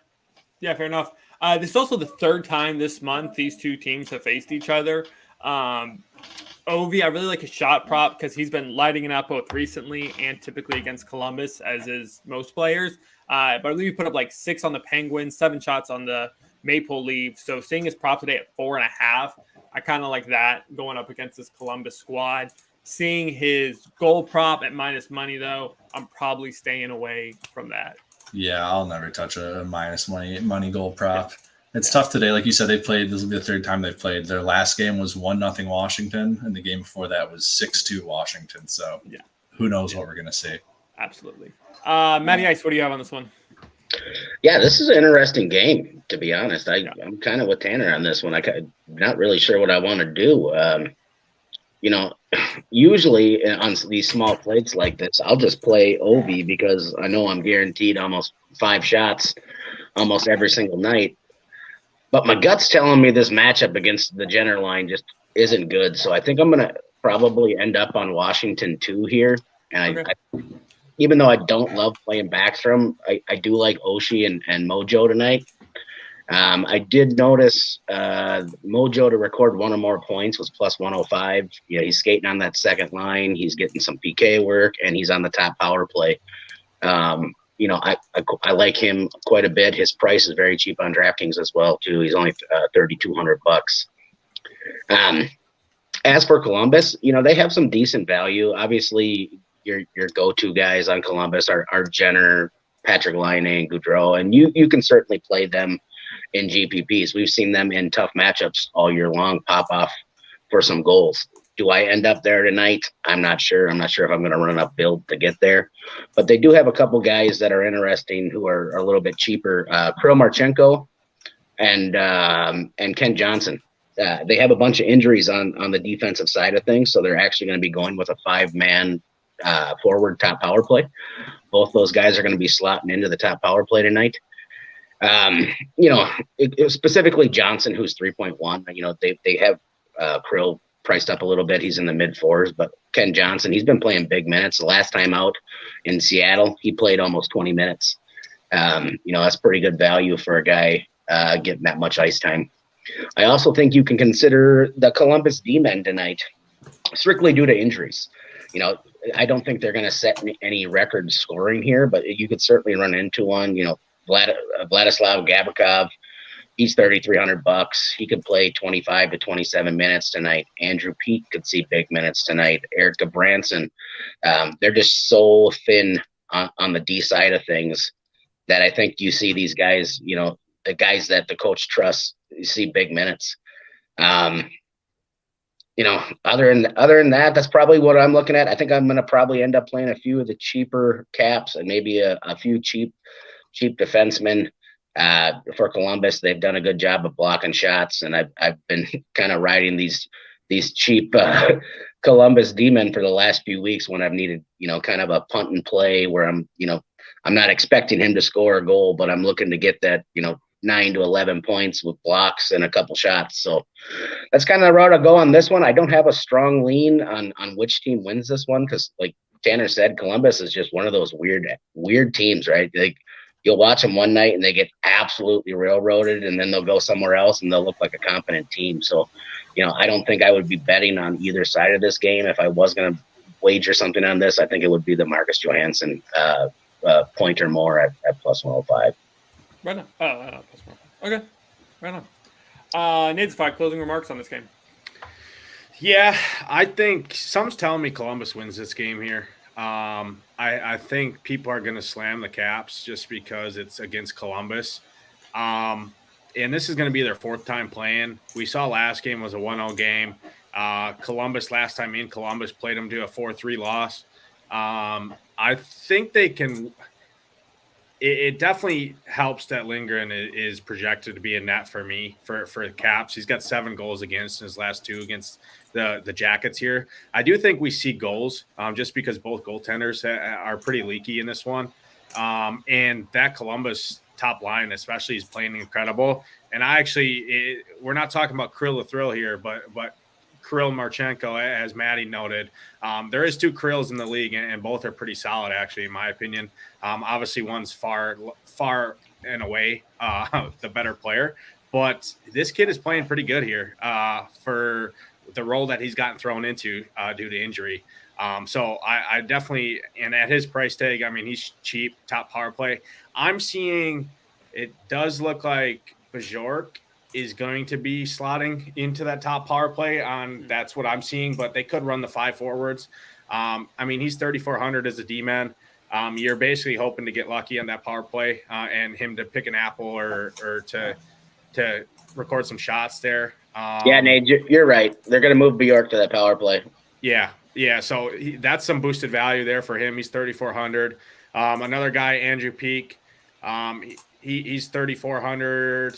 A: fair enough. This is also the third time this month these two teams have faced each other. Ovi, I really like his shot prop because he's been lighting it up both recently and typically against Columbus, as is most players. But I believe he put up like 6 on the Penguins, 7 shots on the Maple Leafs. So seeing his prop today at 4.5, I kind of like that going up against this Columbus squad. Seeing his goal prop at minus money, though, I'm probably staying away from that.
B: Yeah, I'll never touch a minus money goal prop. Yeah. It's tough today. Like you said, they played. This will be the 3rd time they've played. Their last game was 1-0 Washington, and the game before that was 6-2 Washington. So who knows what we're going to see.
A: Absolutely. Matty Ice, what do you have on this one?
D: Yeah, this is an interesting game, to be honest. I'm kind of with Tanner on this one. I'm not really sure what I want to do. Usually on these small plates like this, I'll just play Ovi because I know I'm guaranteed almost 5 shots almost every single night. But my gut's telling me this matchup against the Jenner line just isn't good. So I think I'm going to probably end up on Washington 2 here. And I even though I don't love playing Backstrom, I do like Oshie and Mojo tonight. I did notice Mojo to record 1 or more points was plus 105. Yeah, he's skating on that second line. He's getting some PK work, and he's on the top power play. I like him quite a bit. His price is very cheap on DraftKings as well, too. He's only $3,200. As for Columbus, they have some decent value. Obviously, your go-to guys on Columbus are Jenner, Patrick Laine, and Gaudreau, and you can certainly play them in GPPs. We've seen them in tough matchups all year long pop off for some goals. Do I end up there tonight? I'm not sure. I'm not sure if I'm going to run up build to get there, but they do have a couple guys that are interesting who are a little bit cheaper. Kirill Marchenko and Ken Johnson. They have a bunch of injuries on the defensive side of things, so they're actually going to be going with a 5-man forward top power play. Both those guys are going to be slotting into the top power play tonight. Specifically Johnson, who's 3.1. They have Krill priced up a little bit. He's in the mid-4s, but Ken Johnson, he's been playing big minutes. The last time out in Seattle, he played almost 20 minutes. That's pretty good value for a guy getting that much ice time. I also think you can consider the Columbus D-men tonight, strictly due to injuries. I don't think they're going to set any record scoring here, but you could certainly run into one. Vladislav Gavrikov, he's $3,300. He could play 25 to 27 minutes tonight. Andrew Peet could see big minutes tonight. Eric Branson, they're just so thin on the D side of things that I think you see these guys, the guys that the coach trusts, you see big minutes. Other than that, that's probably what I'm looking at. I think I'm going to probably end up playing a few of the cheaper caps and maybe a few cheap defensemen. For Columbus, they've done a good job of blocking shots, and I've been kind of riding these cheap Columbus D-men for the last few weeks when I've needed, kind of a punt and play where I'm not expecting him to score a goal, but I'm looking to get that, 9 to 11 points with blocks and a couple shots. So that's kind of the route I'll go on this one. I don't have a strong lean on which team wins this one because, like Tanner said, Columbus is just one of those weird teams, right? You'll watch them one night and they get absolutely railroaded, and then they'll go somewhere else and they'll look like a competent team. So, I don't think I would be betting on either side of this game. If I was going to wager something on this, I think it would be the Marcus Johansson point or more at plus 105.
A: Right on. Plus 105. Okay. Right on. Nate's 5 closing remarks on this game.
C: Yeah, I think some's telling me Columbus wins this game here. I think people are going to slam the Caps just because it's against Columbus. And this is going to be their 4th time playing. We saw last game was a 1-0 game. Columbus last time in Columbus played them to a 4-3 loss. I think they can. It definitely helps that Lindgren is projected to be a net for me for the Caps. He's got 7 goals against in his last 2 against the Jackets here. I do think we see goals just because both goaltenders are pretty leaky in this one. And that Columbus top line especially is playing incredible. And we're not talking about Krill the Thrill here, but Kirill Marchenko, as Matty noted. There is 2 Kirills in the league, and both are pretty solid, actually, in my opinion. Obviously, one's far and away the better player, but this kid is playing pretty good here. For the role that he's gotten thrown into due to injury. So I definitely, and at his price tag, I mean, he's cheap, top power play. I'm seeing it does look like Bajork is going to be slotting into that top power play that's what I'm seeing, but they could run the 5 forwards. I mean, he's 3,400 as a D-man. You're basically hoping to get lucky on that power play and him to pick an apple or to record some shots there.
D: Yeah, Nate, you're right. They're going to move Bjork to that power play.
C: Yeah. So that's some boosted value there for him. He's 3,400. Another guy, Andrew Peak, he's 3,400.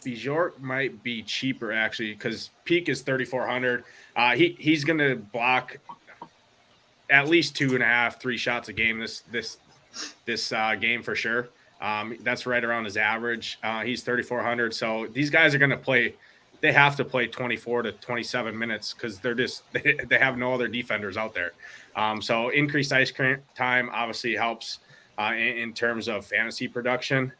C: Bjork might be cheaper actually because Peak is 3,400. He's going to block at least 2.5, 3 shots a game this game for sure. That's right around his average. He's 3,400. So these guys are going to play. They have to play 24 to 27 minutes because they have no other defenders out there. So increased ice time obviously helps in terms of fantasy production.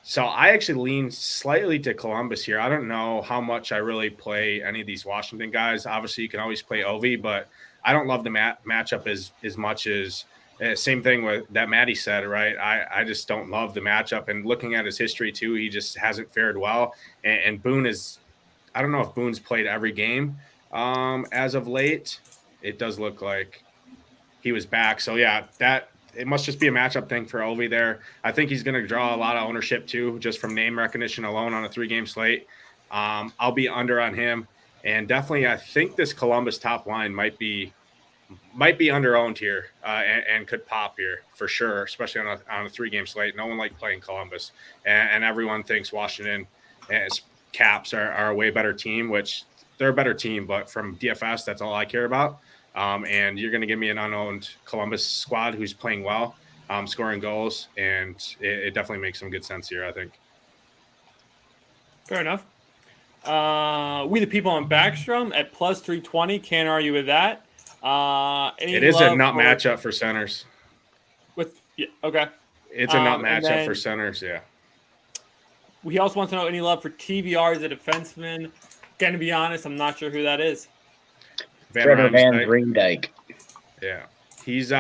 C: So I actually lean slightly to Columbus here. I don't know how much I really play any of these Washington guys. Obviously, you can always play Ovi, but I don't love the matchup as much as same thing with that Matty said, right? I just don't love the matchup. And looking at his history too, he just hasn't fared well. And Boone I don't know if Boone's played every game as of late. It does look like he was back. So yeah, it must just be a matchup thing for Ovi there. I think he's going to draw a lot of ownership too, just from name recognition alone on a 3-game slate. I'll be under on him. And definitely, I think this Columbus top line might be under-owned here and could pop here for sure, especially on a 3-game slate. No one likes playing Columbus, and everyone thinks Washington as Caps are a way better team, which they're a better team, but from DFS, that's all I care about. And you're going to give me an unowned Columbus squad who's playing well, scoring goals, and it definitely makes some good sense here, I think.
A: Fair enough. We the people on Backstrom at plus 320. Can't argue with that.
C: It is a nut matchup for centers.
A: Okay.
C: It's a nut matchup for centers, yeah.
A: He also wants to know any love for TVR as a defenseman. Going to be honest, I'm not sure who that is.
D: Trevor Van Riemdijk.
C: Yeah. He's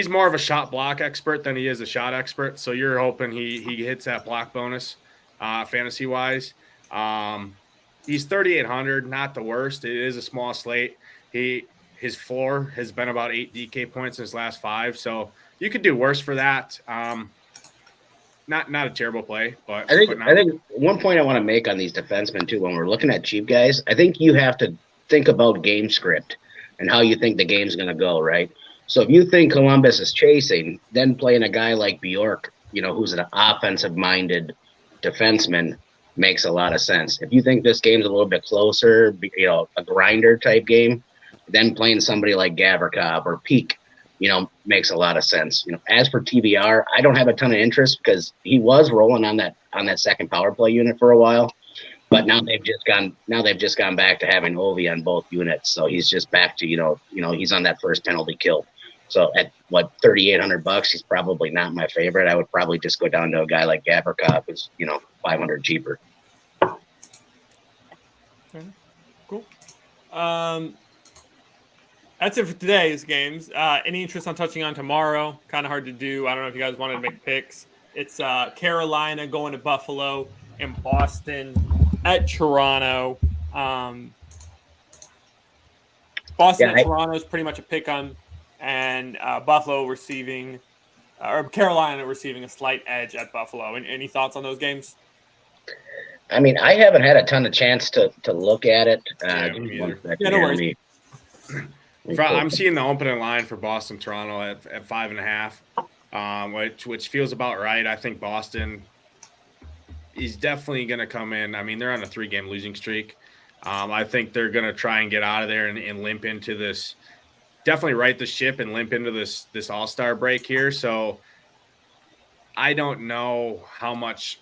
C: more of a shot block expert than he is a shot expert, so you're hoping he hits that block bonus fantasy-wise. He's 3,800, not the worst. It is a small slate. His floor has been about 8 DK points in his last 5, so you could do worse for that. Not a terrible play, but
D: I think one point I want to make on these defensemen too, when we're looking at cheap guys, I think you have to think about game script and how you think the game's going to go, right? So if you think Columbus is chasing, then playing a guy like Bjork, who's an offensive-minded defenseman, makes a lot of sense. If you think this game's a little bit closer, a grinder type game, then playing somebody like Gavrikov or Peak, makes a lot of sense. As for TBR, I don't have a ton of interest because he was rolling on that second power play unit for a while, but now they've just gone back to having Ovi on both units. So he's just back to, he's on that first penalty kill. So at $3,800, he's probably not my favorite. I would probably just go down to a guy like Gavrikov, who's, $500 cheaper.
A: Cool. That's it for today's games. Any interest on touching on tomorrow? Kind of hard to do. I don't know if you guys wanted to make picks. It's Carolina going to Buffalo and Boston at Toronto. Boston and Toronto is pretty much a pick on, and Buffalo receiving, or Carolina receiving a slight edge at Buffalo. Any thoughts on those games?
D: I mean, I haven't had a ton of chance to look at it.
C: Me either.
A: No worries.
C: I'm seeing the opening line for Boston Toronto at 5.5, which feels about right. I think Boston is definitely going to come in. I mean, they're on a 3-game losing streak. I think they're going to try and get out of there and limp into this. Definitely right the ship and limp into this All-Star break here. So I don't know how much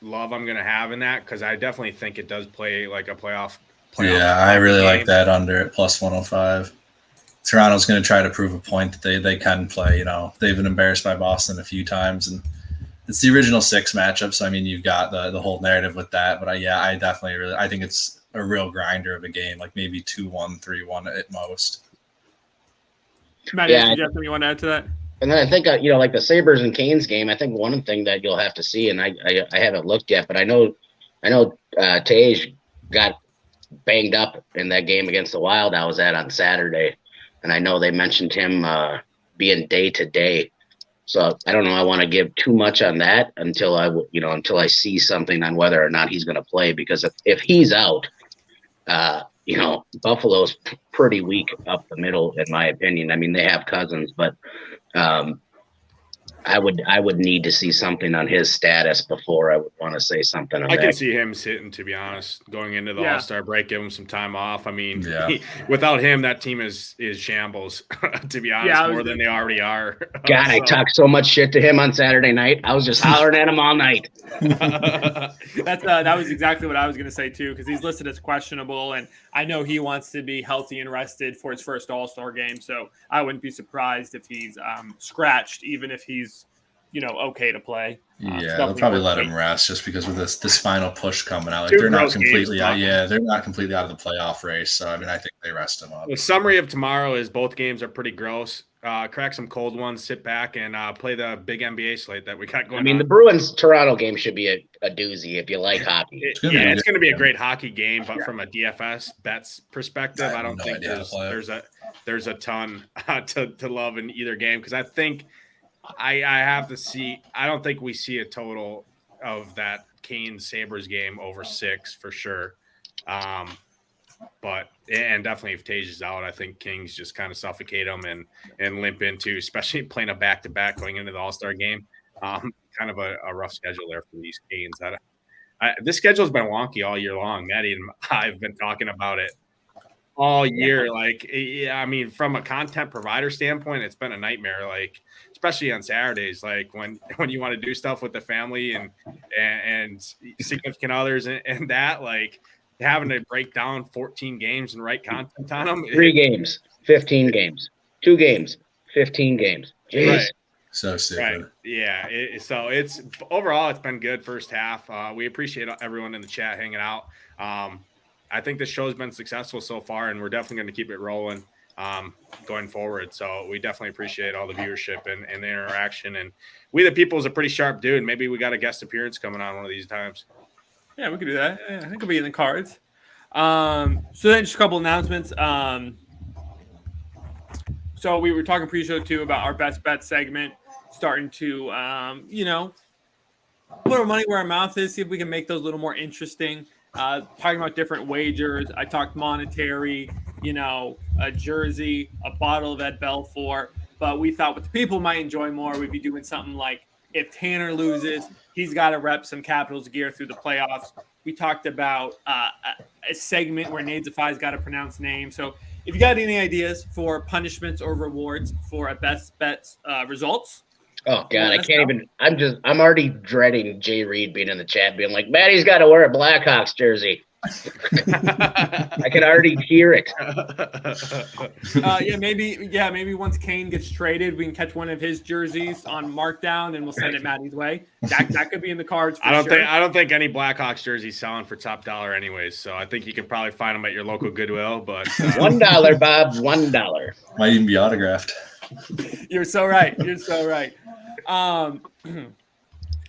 C: love I'm going to have in that because I definitely think it does play like a playoff.
B: Yeah, I really like that under at plus 105. Toronto's going to try to prove a point that they can play. They've been embarrassed by Boston a few times, and it's the original 6 matchup. So, I mean, you've got the whole narrative with that. But I definitely I think it's a real grinder of a game, like maybe 2-1, 3-1 at most.
A: Matty, yeah, you want to add to that?
D: And then I think, like the Sabres and Canes game, I think one thing that you'll have to see, and I haven't looked yet, but I know Tage got banged up in that game against the Wild I was at on Saturday. And I know they mentioned him being day-to-day. So I don't know. I want to give too much on that until I see something on whether or not he's going to play. Because if he's out, Buffalo's pretty weak up the middle, in my opinion. I mean, they have Cousins, but I would need to see something on his status before I would want to say something.
C: I can see him sitting, to be honest, going into the All-Star break, give him some time off. I mean, without him, that team is shambles, to be honest, more than they already are.
D: God, I talked so much shit to him on Saturday night. I was just hollering at him all night.
A: That was exactly what I was going to say, too, because he's listed as questionable, and I know he wants to be healthy and rested for his first All-Star game, so I wouldn't be surprised if he's scratched, even if he's okay to play.
B: They'll probably let him rest just because with this final push coming out, like they're not completely out. Yeah, they're not completely out of the playoff race. So I mean, I think they rest him up.
C: The summary of tomorrow is both games are pretty gross. Crack some cold ones, sit back, and play the big NBA slate that we got going on.
D: I mean, the Bruins Toronto game should be a doozy if you like hockey.
C: It's going to be a great hockey game, but from a DFS bets perspective, I don't think there's a ton to love in either game, because I think I have to see. I don't think we see a total of that Canes Sabres game over 6 for sure. But definitely if Tage is out, I think Kings just kind of suffocate them and limp into, especially playing a back-to-back going into the All-Star game. Kind of a rough schedule there for these Canes. This schedule has been wonky all year long. Matty and I've been talking about it all year. I mean, from a content provider standpoint, it's been a nightmare. Like, especially on Saturdays, like when you want to do stuff with the family and significant others and that, like, having to break down 14 games and write content on them.
D: 3 games, 15 games, 2 games, 15 games. Jeez.
C: Right.
B: So stupid.
C: Right. Yeah. So it's overall, it's been good first half. We appreciate everyone in the chat hanging out. I think this show's been successful so far, and we're definitely going to keep it rolling going forward. So we definitely appreciate all the viewership and the interaction. And We the People is a pretty sharp dude. Maybe we got a guest appearance coming on one of these times.
A: Yeah, we could do that. I think it'll be in the cards. So then just a couple announcements. So we were talking pre-show too about our best bet segment, starting to, put our money where our mouth is, see if we can make those a little more interesting. Talking about different wagers. I talked monetary, a jersey, a bottle of Ed Belfour. But we thought what the people might enjoy more, we'd be doing something like if Tanner loses, he's got to rep some Capitals gear through the playoffs. We talked about a segment where Nadesify's got to pronounce names. So if you got any ideas for punishments or rewards for a best bets results.
D: Oh God, I can't even. I'm already dreading Jay Reed being in the chat, being like, Matty's got to wear a Blackhawks jersey. I can already hear it.
A: Maybe once Kane gets traded, we can catch one of his jerseys on markdown and we'll send it Matty's way. That could be in the cards. I
C: don't think any Blackhawks jerseys selling for top dollar anyways. So I think you can probably find them at your local Goodwill. But
D: $1, Bob, $1.
B: Might even be autographed.
A: You're so right. Like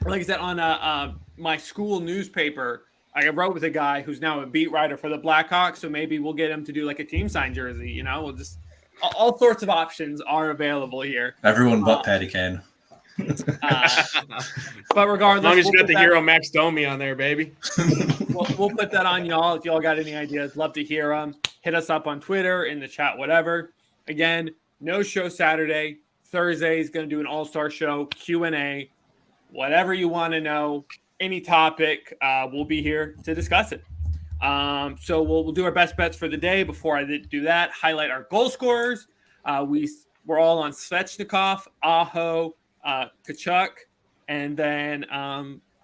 A: I said, on my school newspaper, I wrote with a guy who's now a beat writer for the Blackhawks, so maybe we'll get him to do like a team sign jersey. We'll just all sorts of options are available here.
B: Everyone but Patty Kane.
A: But regardless,
C: as long as you got the hero Max Domi on there, baby.
A: We'll put that on y'all. If y'all got any ideas, love to hear them. Hit us up on Twitter, in the chat, whatever. Again, no show Saturday. Thursday is going to do an all-star show, Q&A, whatever you want to know. Any topic, we'll be here to discuss it. So we'll do our best bets for the day. Before I do that, highlight our goal scorers. We're all on Svechnikov, Aho, Kachuk, and then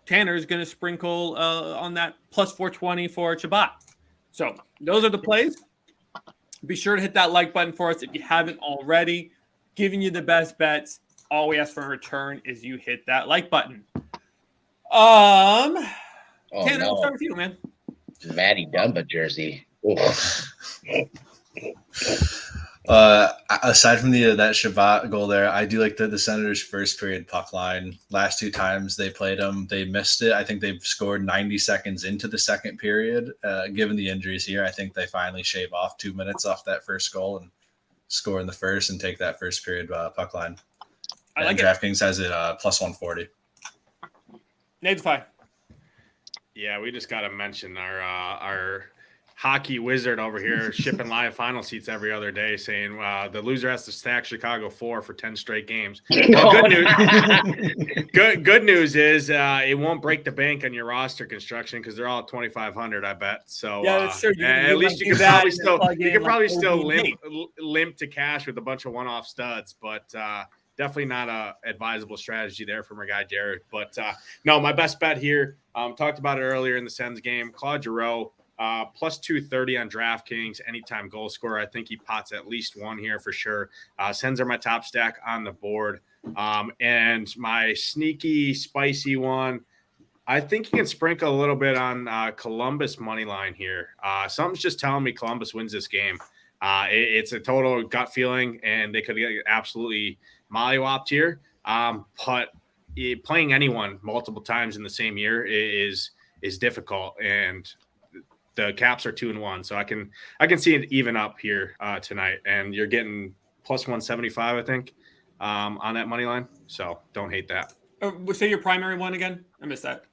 A: Tanner's going to sprinkle on that plus 420 for Chabot. So those are the plays. Be sure to hit that like button for us if you haven't already. Giving you the best bets. All we ask for in return is you hit that like button.
D: Oh
A: Tanner, we'll
D: no,
A: start with you, man.
D: Matty Dumba jersey. Oof.
B: Aside from that Shabbat goal there, I do like the Senators' first period puck line. Last 2 times they played them, they missed it. I think they've scored 90 seconds into the second period. Given the injuries here, I think they finally shave off 2 minutes off that first goal and score in the first and take that first period puck line.
A: I like it.
B: DraftKings has it plus 140.
A: Nadefy.
C: Yeah, we just got to mention our hockey wizard over here shipping live final seats every other day, saying the loser has to stack Chicago 4 for 10 straight games. Well, good news is it won't break the bank on your roster construction because they're all at 2,500, I bet. So
A: Yeah, that's true.
C: at least you could probably still limp to cash with a bunch of one-off studs, but definitely not a advisable strategy there from our guy Jared. But no, my best bet here. Talked about it earlier in the Sens game. Claude Giroux. Plus 230 on DraftKings, anytime goal scorer. I think he pots at least one here for sure. Sens are my top stack on the board. And my sneaky, spicy one, I think you can sprinkle a little bit on Columbus money line here. Something's just telling me Columbus wins this game. It's a total gut feeling, and they could get absolutely mollywopped here. But playing anyone multiple times in the same year is difficult, and the Caps are 2-1, so I can see it even up here tonight, and you're getting plus 175, I think, on that money line. So don't hate that.
A: Say your primary one again. I missed that.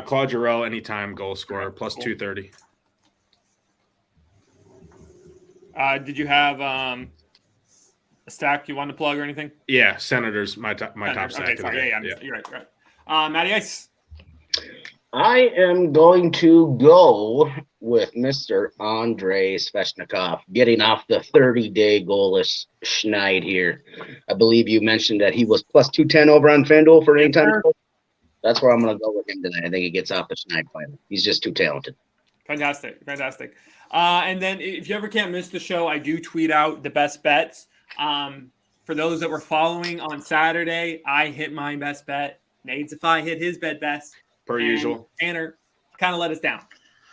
C: Claude Giroux, anytime goal scorer, plus cool. 230.
A: Did you have a stack you want to plug or anything?
C: Yeah, Senators, my top stack.
A: Okay, sorry. Yeah, you're right. Matty Ice.
D: I am going to go with Mr. Andrei Svechnikov, getting off the 30-day goalless schneid here. I believe you mentioned that he was plus 210 over on FanDuel for any time. That's where I'm going to go with him tonight. I think he gets off the schneid finally. He's just too talented.
A: Fantastic. And then if you ever can't miss the show, I do tweet out the best bets. For those that were following on Saturday, I hit my best bet. Nadefy hit his bet best.
C: Per usual.
A: Tanner kind of let us down.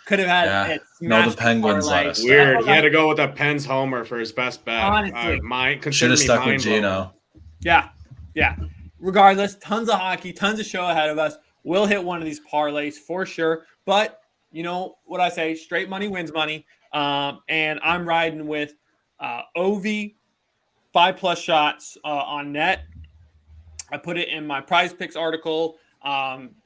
A: Could have had
B: the Penguins let us down.
C: Weird. He had to go with a Pens homer for his best bet.
A: Honestly.
B: Should have stuck with Gino.
A: Yeah. Regardless, tons of hockey, tons of show ahead of us. We'll hit one of these parlays for sure. But you know what I say, straight money wins money. And I'm riding with OV 5+ shots on net. I put it in my Prize Picks article.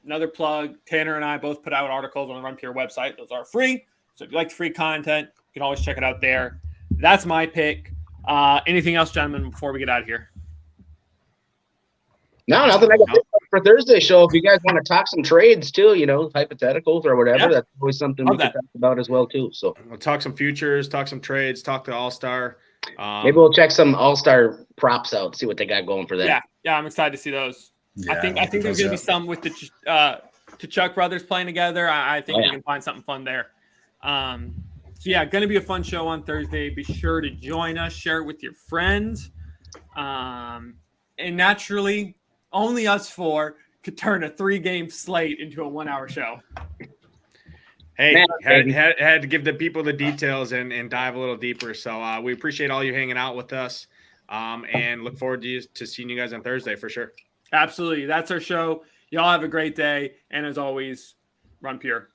A: Another plug, Tanner and I both put out articles on the Run Pure website. Those are free. So if you like the free content, you can always check it out there. That's my pick. Anything else, gentlemen, before we get out of here?
D: No, nothing I got for Thursday show. If you guys want to talk some trades too, hypotheticals or whatever, that's always something we can talk about as well too. So
C: we'll talk some futures, talk some trades, talk to All-Star.
D: Maybe we'll check some All-Star props out, see what they got going for that.
A: Yeah, I'm excited to see those. Yeah, I think there's going to be some with the Chuck brothers playing together. I think we can find something fun there. So yeah, going to be a fun show on Thursday. Be sure to join us, share it with your friends. And naturally, only us four could turn a 3-game slate into a 1-hour show.
C: Hey, had to give the people the details and dive a little deeper. So we appreciate all you hanging out with us and look forward to seeing you guys on Thursday for sure.
A: Absolutely. That's our show. Y'all have a great day. And as always, run pure.